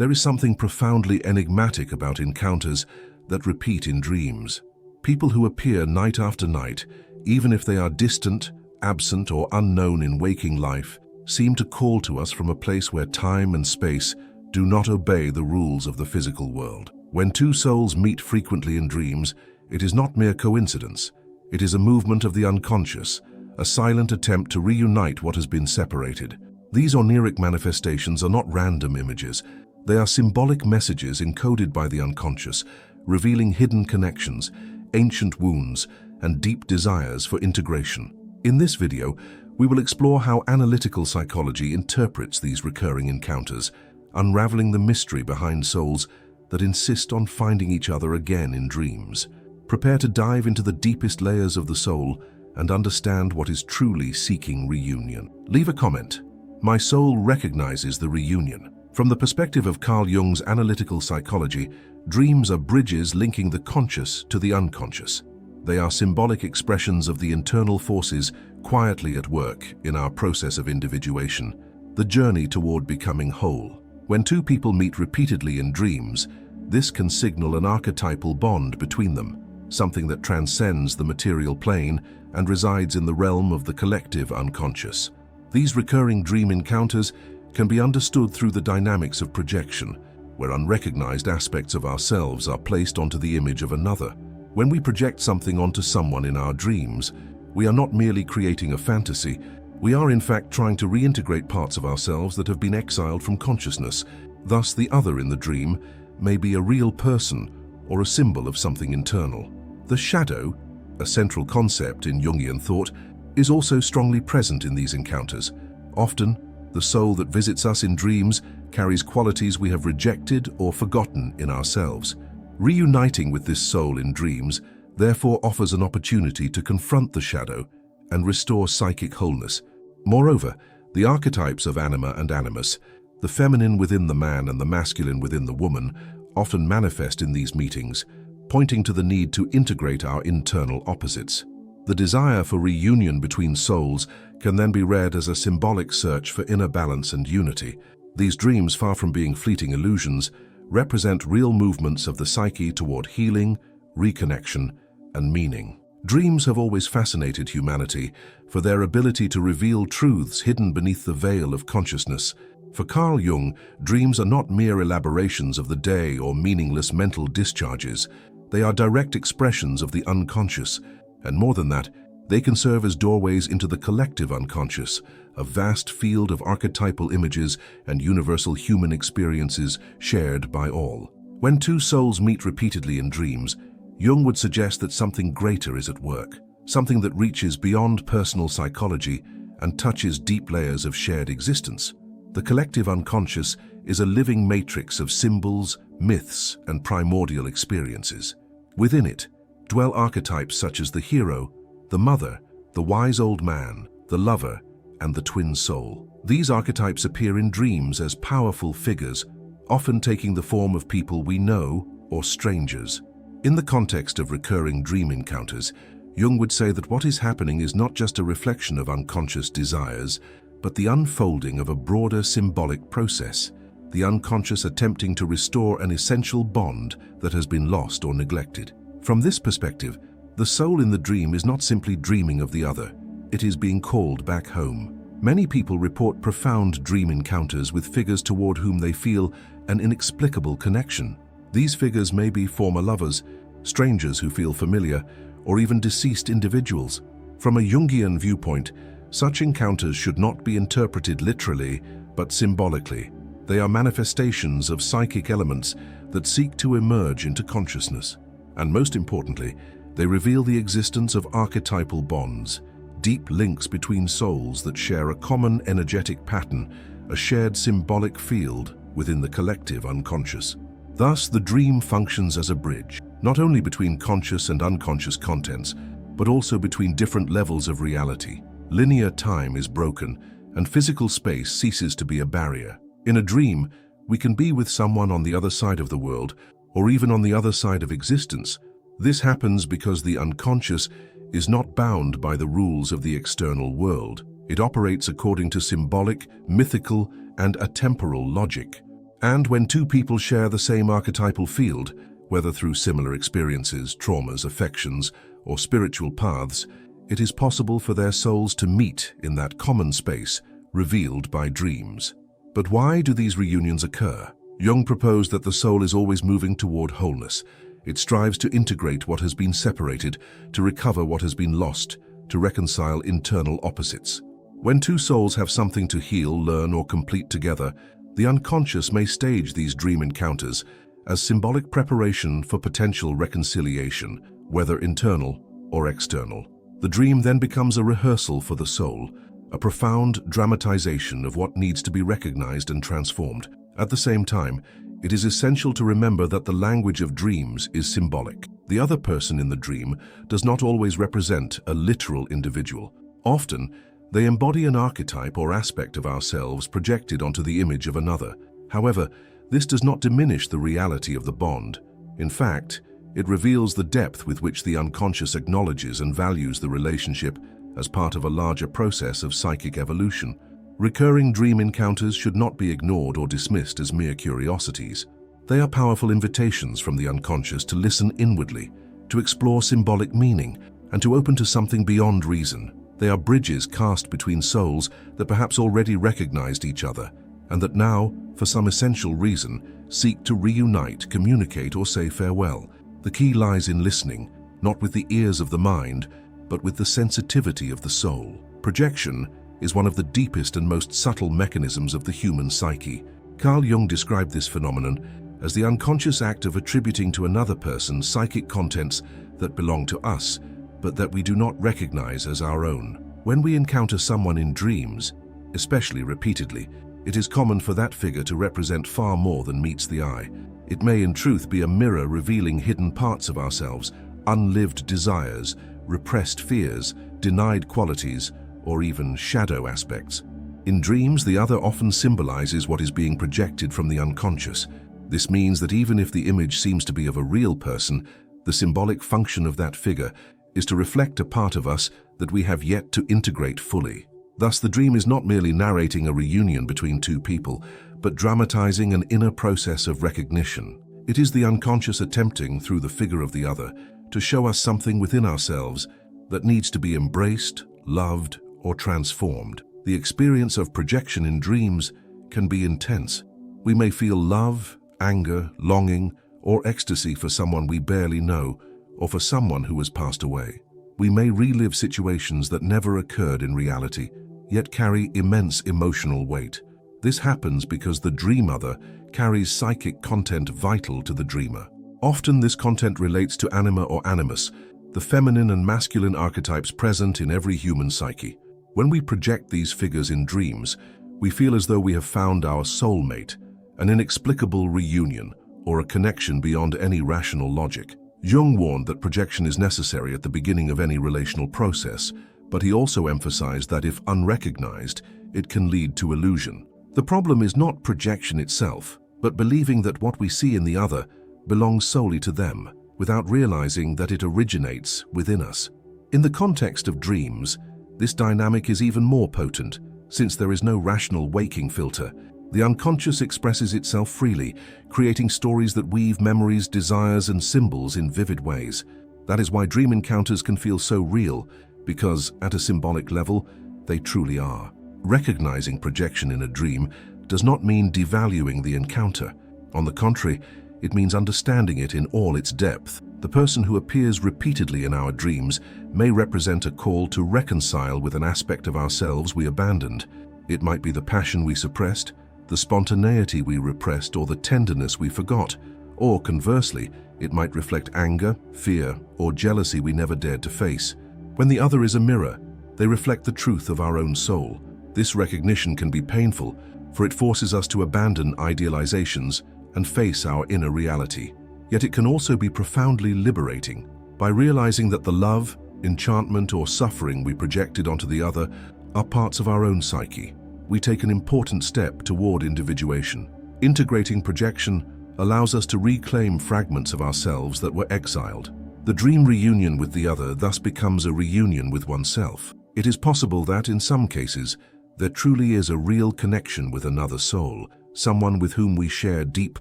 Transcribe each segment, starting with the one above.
There is something profoundly enigmatic about encounters that repeat in dreams. People who appear night after night, even if they are distant, absent, or unknown in waking life, seem to call to us from a place where time and space do not obey the rules of the physical world. When two souls meet frequently in dreams, it is not mere coincidence. It is a movement of the unconscious, a silent attempt to reunite what has been separated. These oniric manifestations are not random images. They are symbolic messages encoded by the unconscious, revealing hidden connections, ancient wounds, and deep desires for integration. In this video, we will explore how analytical psychology interprets these recurring encounters, unraveling the mystery behind souls that insist on finding each other again in dreams. Prepare to dive into the deepest layers of the soul and understand what is truly seeking reunion. Leave a comment. My soul recognizes the reunion. From the perspective of Carl Jung's analytical psychology, dreams are bridges linking the conscious to the unconscious. They are symbolic expressions of the internal forces quietly at work in our process of individuation, the journey toward becoming whole. When two people meet repeatedly in dreams, this can signal an archetypal bond between them, something that transcends the material plane and resides in the realm of the collective unconscious. These recurring dream encounters can be understood through the dynamics of projection, where unrecognized aspects of ourselves are placed onto the image of another. When we project something onto someone in our dreams, we are not merely creating a fantasy, we are in fact trying to reintegrate parts of ourselves that have been exiled from consciousness. Thus, the other in the dream may be a real person or a symbol of something internal. The shadow, a central concept in Jungian thought, is also strongly present in these encounters. Often, the soul that visits us in dreams carries qualities we have rejected or forgotten in ourselves. Reuniting with this soul in dreams therefore offers an opportunity to confront the shadow and restore psychic wholeness. Moreover, the archetypes of anima and animus, the feminine within the man and the masculine within the woman, often manifest in these meetings, pointing to the need to integrate our internal opposites. The desire for reunion between souls can then be read as a symbolic search for inner balance and unity. These dreams, far from being fleeting illusions, represent real movements of the psyche toward healing, reconnection, and meaning. Dreams have always fascinated humanity for their ability to reveal truths hidden beneath the veil of consciousness. For Carl Jung, dreams are not mere elaborations of the day or meaningless mental discharges. They are direct expressions of the unconscious, and more than that, they can serve as doorways into the collective unconscious, a vast field of archetypal images and universal human experiences shared by all. When two souls meet repeatedly in dreams, Jung would suggest that something greater is at work, something that reaches beyond personal psychology and touches deep layers of shared existence. The collective unconscious is a living matrix of symbols, myths, and primordial experiences. Within it dwell archetypes such as the hero, the mother, the wise old man, the lover, and the twin soul. These archetypes appear in dreams as powerful figures, often taking the form of people we know or strangers. In the context of recurring dream encounters, Jung would say that what is happening is not just a reflection of unconscious desires, but the unfolding of a broader symbolic process, the unconscious attempting to restore an essential bond that has been lost or neglected. From this perspective, the soul in the dream is not simply dreaming of the other, it is being called back home. Many people report profound dream encounters with figures toward whom they feel an inexplicable connection. These figures may be former lovers, strangers who feel familiar, or even deceased individuals. From a Jungian viewpoint, such encounters should not be interpreted literally, but symbolically. They are manifestations of psychic elements that seek to emerge into consciousness. And most importantly, they reveal the existence of archetypal bonds, deep links between souls that share a common energetic pattern, a shared symbolic field within the collective unconscious. Thus, the dream functions as a bridge, not only between conscious and unconscious contents, but also between different levels of reality. Linear time is broken, and physical space ceases to be a barrier. In a dream, we can be with someone on the other side of the world, or even on the other side of existence. This happens because the unconscious is not bound by the rules of the external world. It operates according to symbolic, mythical, and atemporal logic. And when two people share the same archetypal field, whether through similar experiences, traumas, affections, or spiritual paths, it is possible for their souls to meet in that common space revealed by dreams. But why do these reunions occur? Jung proposed that the soul is always moving toward wholeness. It strives to integrate what has been separated, to recover what has been lost, to reconcile internal opposites. When two souls have something to heal, learn, or complete together, the unconscious may stage these dream encounters as symbolic preparation for potential reconciliation, whether internal or external. The dream then becomes a rehearsal for the soul, a profound dramatization of what needs to be recognized and transformed. At the same time, it is essential to remember that the language of dreams is symbolic. The other person in the dream does not always represent a literal individual. Often, they embody an archetype or aspect of ourselves projected onto the image of another. However, this does not diminish the reality of the bond. In fact, it reveals the depth with which the unconscious acknowledges and values the relationship as part of a larger process of psychic evolution. Recurring dream encounters should not be ignored or dismissed as mere curiosities. They are powerful invitations from the unconscious to listen inwardly, to explore symbolic meaning, and to open to something beyond reason. They are bridges cast between souls that perhaps already recognized each other, and that now, for some essential reason, seek to reunite, communicate, or say farewell. The key lies in listening, not with the ears of the mind, but with the sensitivity of the soul. Projection is one of the deepest and most subtle mechanisms of the human psyche. Carl Jung described this phenomenon as the unconscious act of attributing to another person psychic contents that belong to us, but that we do not recognize as our own. When we encounter someone in dreams, especially repeatedly, it is common for that figure to represent far more than meets the eye. It may in truth be a mirror revealing hidden parts of ourselves, unlived desires, repressed fears, denied qualities, or even shadow aspects. In dreams, the other often symbolizes what is being projected from the unconscious. This means that even if the image seems to be of a real person, the symbolic function of that figure is to reflect a part of us that we have yet to integrate fully. Thus, the dream is not merely narrating a reunion between two people, but dramatizing an inner process of recognition. It is the unconscious attempting, through the figure of the other, to show us something within ourselves that needs to be embraced, loved, or transformed. The experience of projection in dreams can be intense. We may feel love, anger, longing, or ecstasy for someone we barely know, or for someone who has passed away. We may relive situations that never occurred in reality, yet carry immense emotional weight. This happens because the dream other carries psychic content vital to the dreamer. Often this content relates to anima or animus, the feminine and masculine archetypes present in every human psyche. When we project these figures in dreams, we feel as though we have found our soulmate, an inexplicable reunion, or a connection beyond any rational logic. Jung warned that projection is necessary at the beginning of any relational process, but he also emphasized that if unrecognized, it can lead to illusion. The problem is not projection itself, but believing that what we see in the other belongs solely to them, without realizing that it originates within us. In the context of dreams, this dynamic is even more potent, since there is no rational waking filter. The unconscious expresses itself freely, creating stories that weave memories, desires, and symbols in vivid ways. That is why dream encounters can feel so real, because, at a symbolic level, they truly are. Recognizing projection in a dream does not mean devaluing the encounter. On the contrary, it means understanding it in all its depth. The person who appears repeatedly in our dreams may represent a call to reconcile with an aspect of ourselves we abandoned. It might be the passion we suppressed, the spontaneity we repressed, or the tenderness we forgot. Or conversely, it might reflect anger, fear, or jealousy we never dared to face. When the other is a mirror, they reflect the truth of our own soul. This recognition can be painful, for it forces us to abandon idealizations and face our inner reality. Yet it can also be profoundly liberating. By realizing that the love, enchantment, or suffering we projected onto the other are parts of our own psyche, we take an important step toward individuation. Integrating projection allows us to reclaim fragments of ourselves that were exiled. The dream reunion with the other thus becomes a reunion with oneself. It is possible that, in some cases, there truly is a real connection with another soul, someone with whom we share deep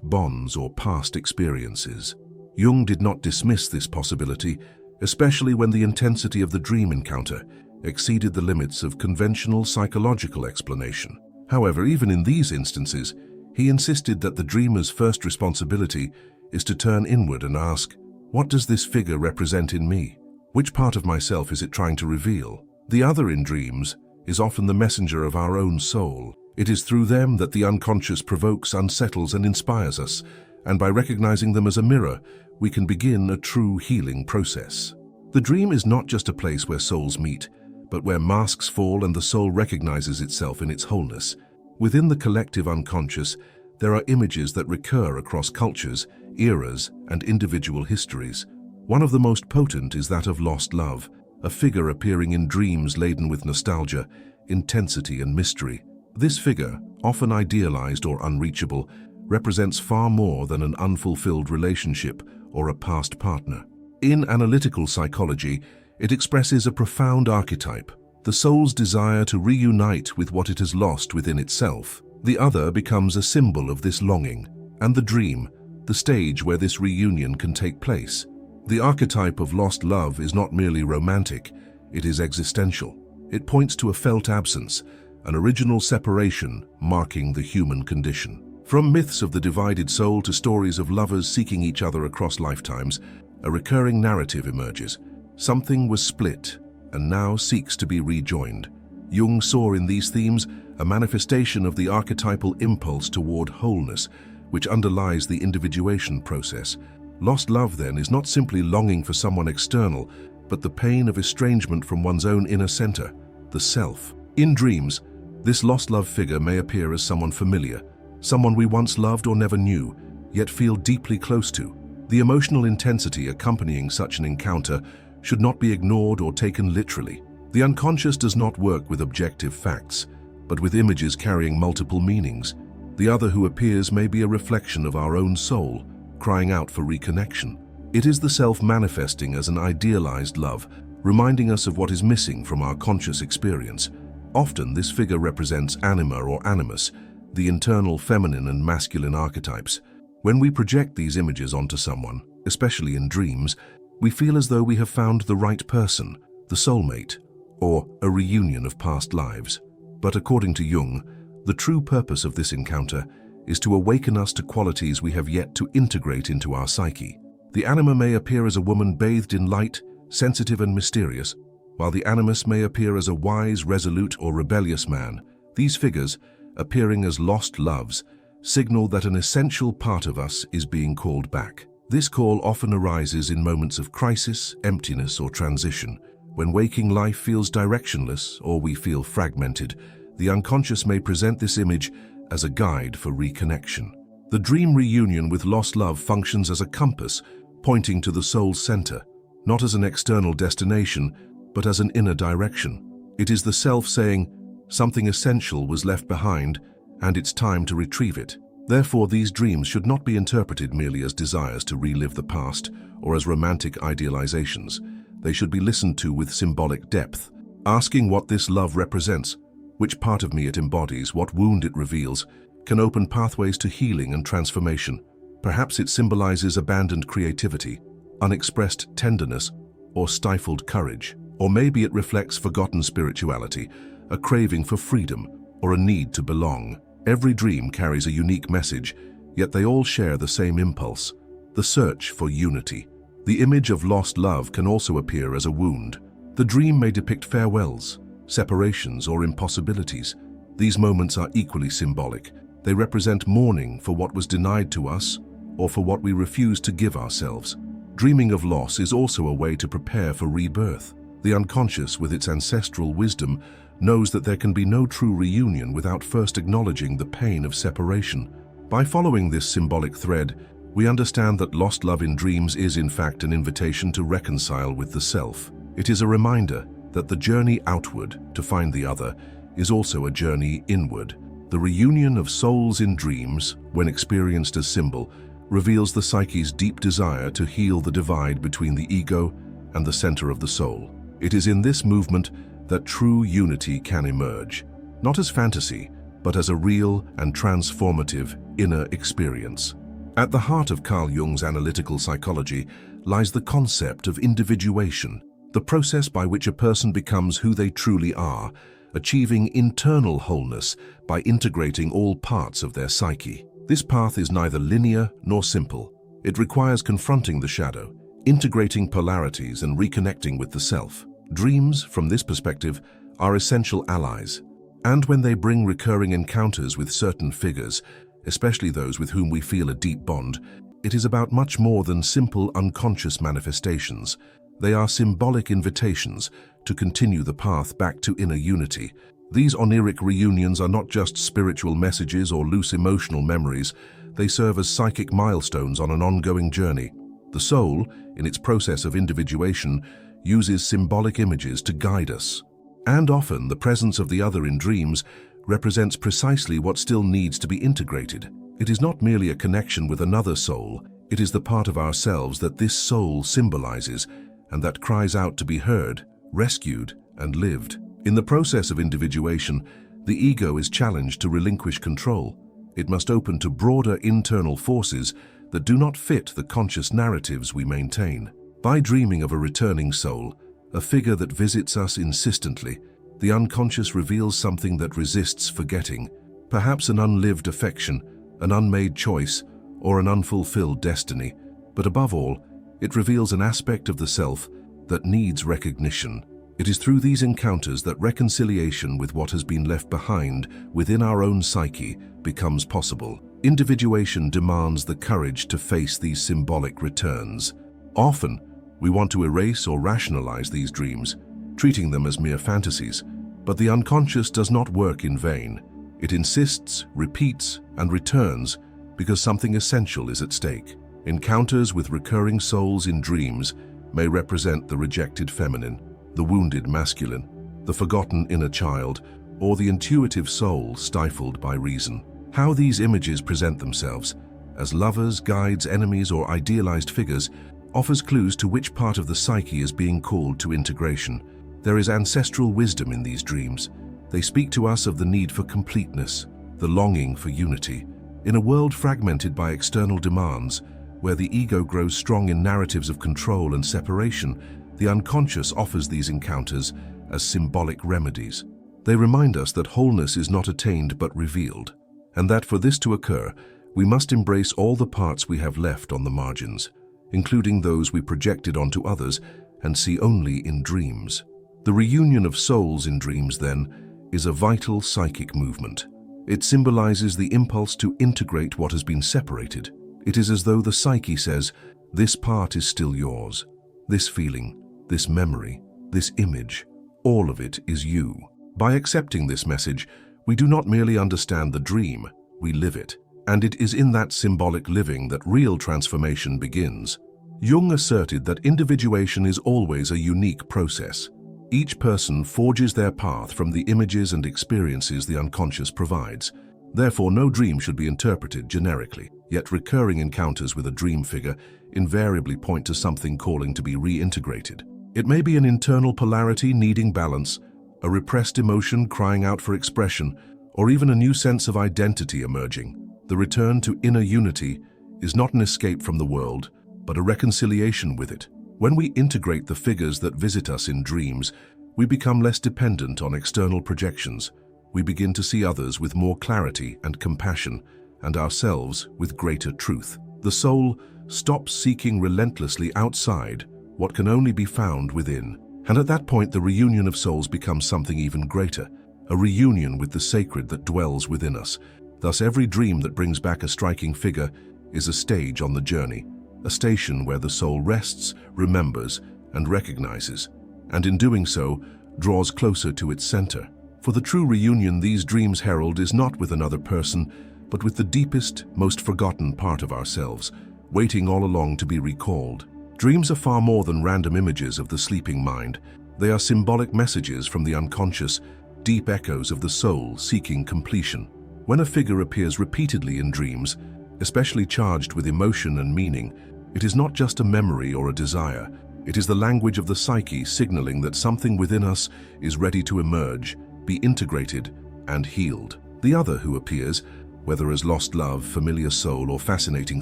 bonds or past experiences. Jung did not dismiss this possibility, especially when the intensity of the dream encounter exceeded the limits of conventional psychological explanation. However, even in these instances, he insisted that the dreamer's first responsibility is to turn inward and ask, what does this figure represent in me? Which part of myself is it trying to reveal? The other in dreams is often the messenger of our own soul. It is through them that the unconscious provokes, unsettles, and inspires us, and by recognizing them as a mirror, we can begin a true healing process. The dream is not just a place where souls meet, but where masks fall and the soul recognizes itself in its wholeness. Within the collective unconscious, there are images that recur across cultures, eras, and individual histories. One of the most potent is that of lost love, a figure appearing in dreams laden with nostalgia, intensity, and mystery. This figure, often idealized or unreachable, represents far more than an unfulfilled relationship or a past partner. In analytical psychology, it expresses a profound archetype, the soul's desire to reunite with what it has lost within itself. The other becomes a symbol of this longing, and the dream, the stage where this reunion can take place. The archetype of lost love is not merely romantic, it is existential. It points to a felt absence, an original separation marking the human condition. From myths of the divided soul to stories of lovers seeking each other across lifetimes, a recurring narrative emerges. Something was split and now seeks to be rejoined. Jung saw in these themes a manifestation of the archetypal impulse toward wholeness, which underlies the individuation process. Lost love, then, is not simply longing for someone external, but the pain of estrangement from one's own inner center, the self. In dreams, this lost love figure may appear as someone familiar, someone we once loved or never knew, yet feel deeply close to. The emotional intensity accompanying such an encounter should not be ignored or taken literally. The unconscious does not work with objective facts, but with images carrying multiple meanings. The other who appears may be a reflection of our own soul, crying out for reconnection. It is the self manifesting as an idealized love, reminding us of what is missing from our conscious experience. Often, this figure represents anima or animus, the internal feminine and masculine archetypes. When we project these images onto someone, especially in dreams, we feel as though we have found the right person, the soulmate, or a reunion of past lives. But according to Jung, the true purpose of this encounter is to awaken us to qualities we have yet to integrate into our psyche. The anima may appear as a woman bathed in light, sensitive and mysterious, while the animus may appear as a wise, resolute or rebellious man. These figures, appearing as lost loves, signal that an essential part of us is being called back. This call often arises in moments of crisis, emptiness or transition. When waking life feels directionless or we feel fragmented, the unconscious may present this image as a guide for reconnection. The dream reunion with lost love functions as a compass, pointing to the soul's center, not as an external destination, but as an inner direction. It is the self saying, something essential was left behind, and it's time to retrieve it. Therefore, these dreams should not be interpreted merely as desires to relive the past or as romantic idealizations. They should be listened to with symbolic depth, asking what this love represents, which part of me it embodies, what wound it reveals, can open pathways to healing and transformation. Perhaps it symbolizes abandoned creativity, unexpressed tenderness, or stifled courage. Or maybe it reflects forgotten spirituality, a craving for freedom, or a need to belong. Every dream carries a unique message, yet they all share the same impulse, the search for unity. The image of lost love can also appear as a wound. The dream may depict farewells, separations, or impossibilities. These moments are equally symbolic. They represent mourning for what was denied to us or for what we refuse to give ourselves. Dreaming of loss is also a way to prepare for rebirth. The unconscious, with its ancestral wisdom, knows that there can be no true reunion without first acknowledging the pain of separation. By following this symbolic thread, we understand that lost love in dreams is in fact an invitation to reconcile with the self. It is a reminder that the journey outward to find the other is also a journey inward. The reunion of souls in dreams, when experienced as symbol, reveals the psyche's deep desire to heal the divide between the ego and the center of the soul. It is in this movement that true unity can emerge, not as fantasy, but as a real and transformative inner experience. At the heart of Carl Jung's analytical psychology lies the concept of individuation, the process by which a person becomes who they truly are, achieving internal wholeness by integrating all parts of their psyche. This path is neither linear nor simple. It requires confronting the shadow, integrating polarities, and reconnecting with the self. Dreams, from this perspective, are essential allies. And when they bring recurring encounters with certain figures, especially those with whom we feel a deep bond, it is about much more than simple unconscious manifestations. They are symbolic invitations to continue the path back to inner unity. These oniric reunions are not just spiritual messages or loose emotional memories. They serve as psychic milestones on an ongoing journey. The soul, in its process of individuation, uses symbolic images to guide us. And often, the presence of the other in dreams represents precisely what still needs to be integrated. It is not merely a connection with another soul, it is the part of ourselves that this soul symbolizes and that cries out to be heard, rescued, and lived. In the process of individuation, the ego is challenged to relinquish control. It must open to broader internal forces that do not fit the conscious narratives we maintain. By dreaming of a returning soul, a figure that visits us insistently, the unconscious reveals something that resists forgetting, perhaps an unlived affection, an unmade choice, or an unfulfilled destiny. But above all, it reveals an aspect of the self that needs recognition. It is through these encounters that reconciliation with what has been left behind within our own psyche becomes possible. Individuation demands the courage to face these symbolic returns. Often, we want to erase or rationalize these dreams, treating them as mere fantasies. But the unconscious does not work in vain. It insists, repeats, and returns because something essential is at stake. Encounters with recurring souls in dreams may represent the rejected feminine, the wounded masculine, the forgotten inner child, or the intuitive soul stifled by reason. How these images present themselves, as lovers, guides, enemies, or idealized figures, offers clues to which part of the psyche is being called to integration. There is ancestral wisdom in these dreams. They speak to us of the need for completeness, the longing for unity. In a world fragmented by external demands, where the ego grows strong in narratives of control and separation, the unconscious offers these encounters as symbolic remedies. They remind us that wholeness is not attained but revealed, and that for this to occur, we must embrace all the parts we have left on the margins, including those we projected onto others and see only in dreams. The reunion of souls in dreams, then, is a vital psychic movement. It symbolizes the impulse to integrate what has been separated. It is as though the psyche says, this part is still yours. This feeling, this memory, this image, all of it is you. By accepting this message, we do not merely understand the dream, we live it. And it is in that symbolic living that real transformation begins. Jung asserted that individuation is always a unique process. Each person forges their path from the images and experiences the unconscious provides. Therefore, no dream should be interpreted generically. Yet recurring encounters with a dream figure invariably point to something calling to be reintegrated. It may be an internal polarity needing balance, a repressed emotion crying out for expression, or even a new sense of identity emerging. The return to inner unity is not an escape from the world, but a reconciliation with it. When we integrate the figures that visit us in dreams, we become less dependent on external projections. We begin to see others with more clarity and compassion, and ourselves with greater truth. The soul stops seeking relentlessly outside what can only be found within. And at that point, the reunion of souls becomes something even greater, a reunion with the sacred that dwells within us. Thus, every dream that brings back a striking figure is a stage on the journey, a station where the soul rests, remembers, and recognizes, and in doing so, draws closer to its center. For the true reunion these dreams herald is not with another person, but with the deepest, most forgotten part of ourselves, waiting all along to be recalled. Dreams are far more than random images of the sleeping mind. They are symbolic messages from the unconscious, deep echoes of the soul seeking completion. When a figure appears repeatedly in dreams, especially charged with emotion and meaning, it is not just a memory or a desire. It is the language of the psyche signaling that something within us is ready to emerge, be integrated, and healed. The other who appears, whether as lost love, familiar soul, or fascinating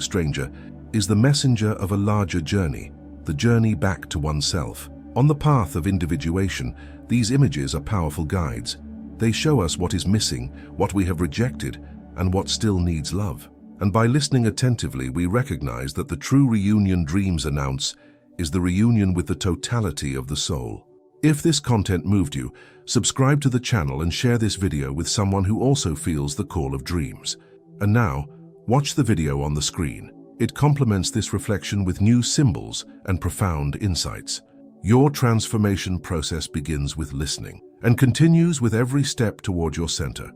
stranger, is the messenger of a larger journey, the journey back to oneself. On the path of individuation, these images are powerful guides. They show us what is missing, what we have rejected, and what still needs love. And by listening attentively, we recognize that the true reunion dreams announce is the reunion with the totality of the soul. If this content moved you, subscribe to the channel and share this video with someone who also feels the call of dreams. And now, watch the video on the screen. It complements this reflection with new symbols and profound insights. Your transformation process begins with listening and continues with every step toward your center.